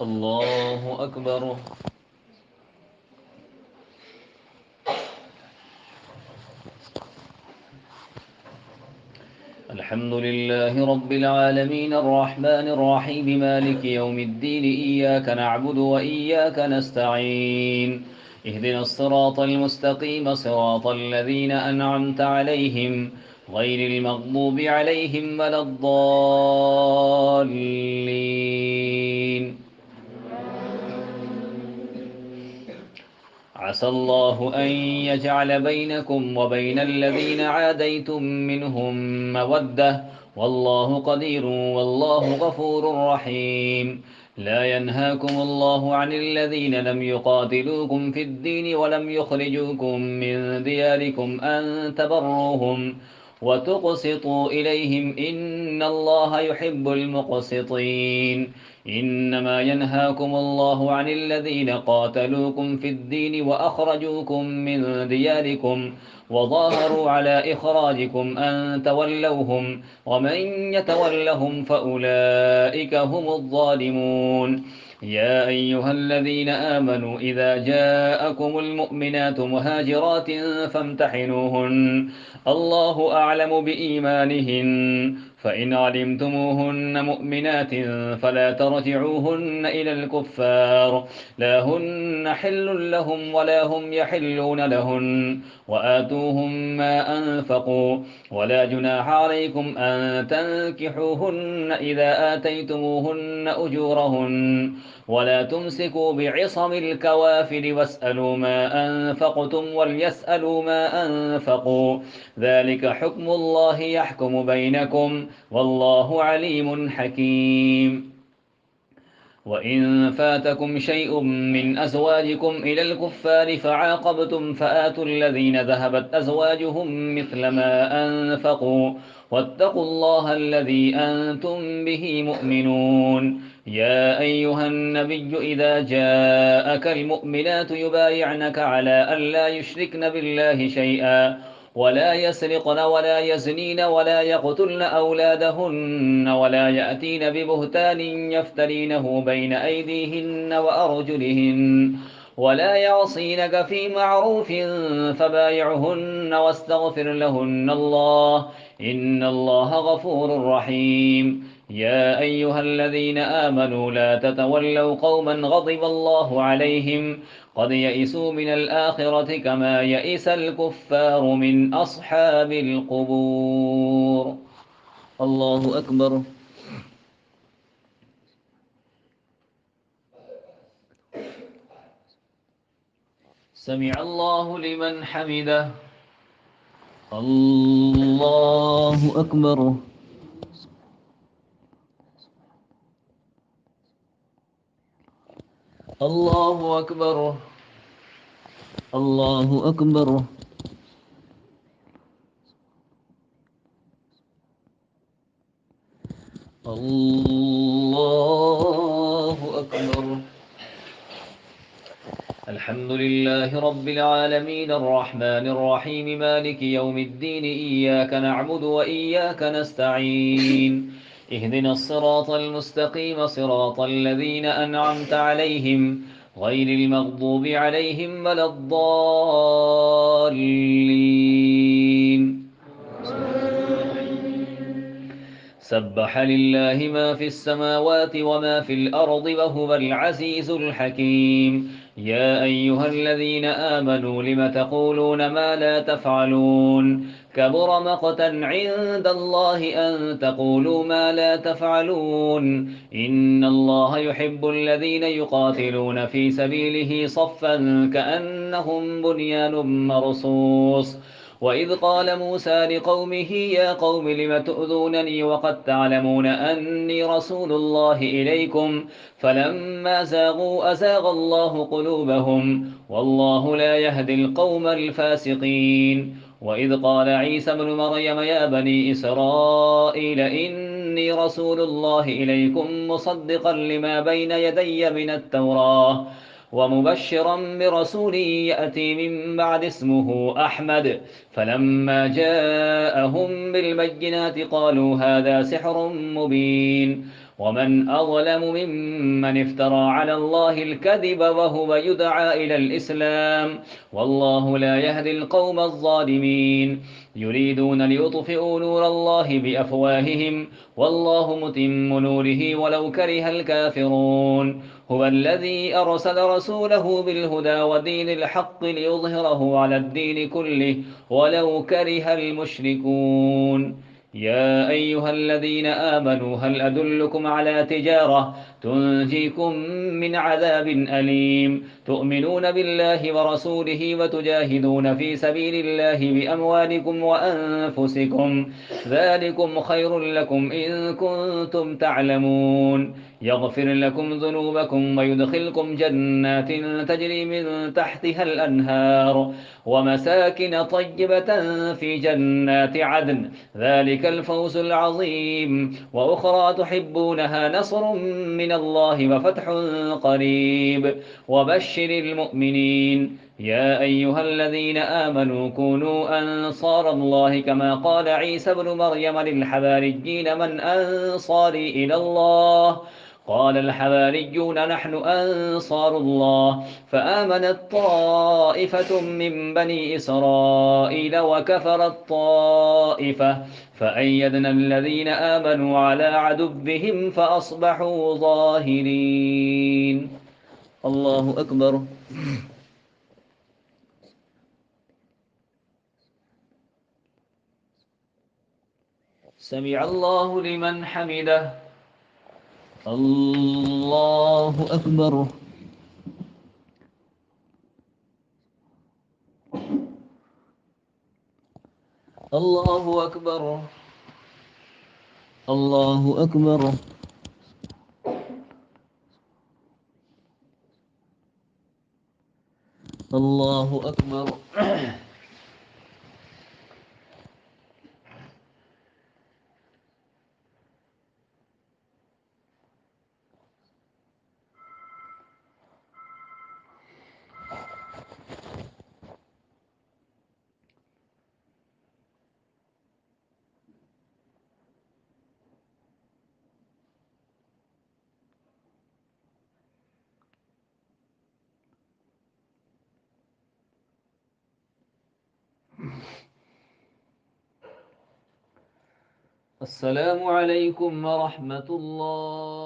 الله أكبر. الحمد لله رب العالمين الرحمن الرحيم مالك يوم الدين إياك نعبد وإياك نستعين اهدنا الصراط المستقيم صراط الذين أنعمت عليهم غير المغضوب عليهم ولا الضالين. عسى الله أن يجعل بينكم وبين الذين عاديتم منهم مودة والله قدير والله غفور رحيم. لا ينهاكم الله عن الذين لم يقاتلوكم في الدين ولم يخرجوكم من دياركم أن تبروهم وتقسطوا إليهم إن الله يحب المقسطين. إنما ينهاكم الله عن الذين قاتلوكم في الدين وأخرجوكم من دياركم وظاهروا على إخراجكم أن تولوهم ومن يتولهم فأولئك هم الظالمون. يا أيها الذين آمنوا إذا جاءكم المؤمنات مهاجرات فامتحنوهن الله أعلم بإيمانهن فإن علمتموهن مؤمنات فلا ترجعوهن إلى الكفار لا هن حل لهم ولا هم يحلون لهن وآتوهم ما أنفقوا ولا جناح عليكم أن تنكحوهن إذا آتيتموهن أجورهن ولا تمسكوا بعصم الكوافر واسألوا ما أنفقتم وليسألوا ما أنفقوا ذلك حكم الله يحكم بينكم والله عليم حكيم. وإن فاتكم شيء من أزواجكم إلى الكفار فعاقبتم فآتوا الذين ذهبت أزواجهم مثل ما أنفقوا واتقوا الله الذي أنتم به مؤمنون. يا أيها النبي إذا جاءك المؤمنات يبايعنك على ألا يشركن بالله شيئا ولا يسرقن ولا يزنين ولا يقتلن أولادهن ولا يأتين ببهتان يفترينه بين أيديهن وأرجلهن ولا يعصينك في معروف فبايعهن واستغفر لهن الله إن الله غفور رحيم. يا أيها الذين آمنوا لا تتولوا قوما غضب الله عليهم قد يئسوا من الآخرة كما يئس الكفار من أصحاب القبور. الله أكبر. سمع الله لمن حمده. الله أكبر. الله أكبر. الله أكبر. الله أكبر. الحمد لله رب العالمين الرحمن الرحيم مالك يوم الدين إياك نعبد وإياك نستعين اهدنا الصراط المستقيم صراط الذين أنعمت عليهم غير المغضوب عليهم ولا الضالين. سبح لله ما في السماوات وما في الأرض وهو العزيز الحكيم. يا أيها الذين آمنوا لم تقولون ما لا تفعلون كبر مقتا عند الله أن تقولوا ما لا تفعلون إن الله يحب الذين يقاتلون في سبيله صفا كأنهم بنيان مرصوص. وإذ قال موسى لقومه يا قوم لم تؤذونني وقد تعلمون أني رسول الله إليكم فلما زاغوا أزاغ الله قلوبهم والله لا يهدي القوم الفاسقين. وإذ قال عيسى ابن مريم يا بني إسرائيل إني رسول الله إليكم مصدقا لما بين يدي من التوراة ومبشرا برسول يأتي من بعد اسمه أحمد فلما جاءهم بالبينات قالوا هذا سحر مبين ومن أظلم ممن افترى على الله الكذب وهو يدعى إلى الإسلام والله لا يهدي القوم الظالمين يريدون ليطفئوا نور الله بأفواههم والله متم نوره ولو كره الكافرون هو الذي أرسل رسوله بالهدى ودين الحق ليظهره على الدين كله ولو كره المشركون يا أيها الذين آمنوا هل أدلكم على تجارة تنجيكم من عذاب أليم تؤمنون بالله ورسوله وتجاهدون في سبيل الله بأموالكم وأنفسكم ذلكم خير لكم إن كنتم تعلمون يغفر لكم ذنوبكم ويدخلكم جنات تجري من تحتها الأنهار ومساكن طيبة في جنات عدن ذلك الفوز العظيم وأخرى تحبونها نصر من الله وفتح قريب وبشر المؤمنين يا أيها الذين آمنوا كونوا أنصار الله كما قال عيسى بن مريم للحواريين من أنصاري إلى الله قال الحواريون نحن أنصار الله فآمنت طائفة من بني إسرائيل وكفرت طائفة فأيدنا الذين آمنوا على عدوهم فأصبحوا ظاهرين الله أكبر سمع الله لمن حمده الله أكبر الله أكبر الله أكبر الله أكبر السلام عليكم ورحمة الله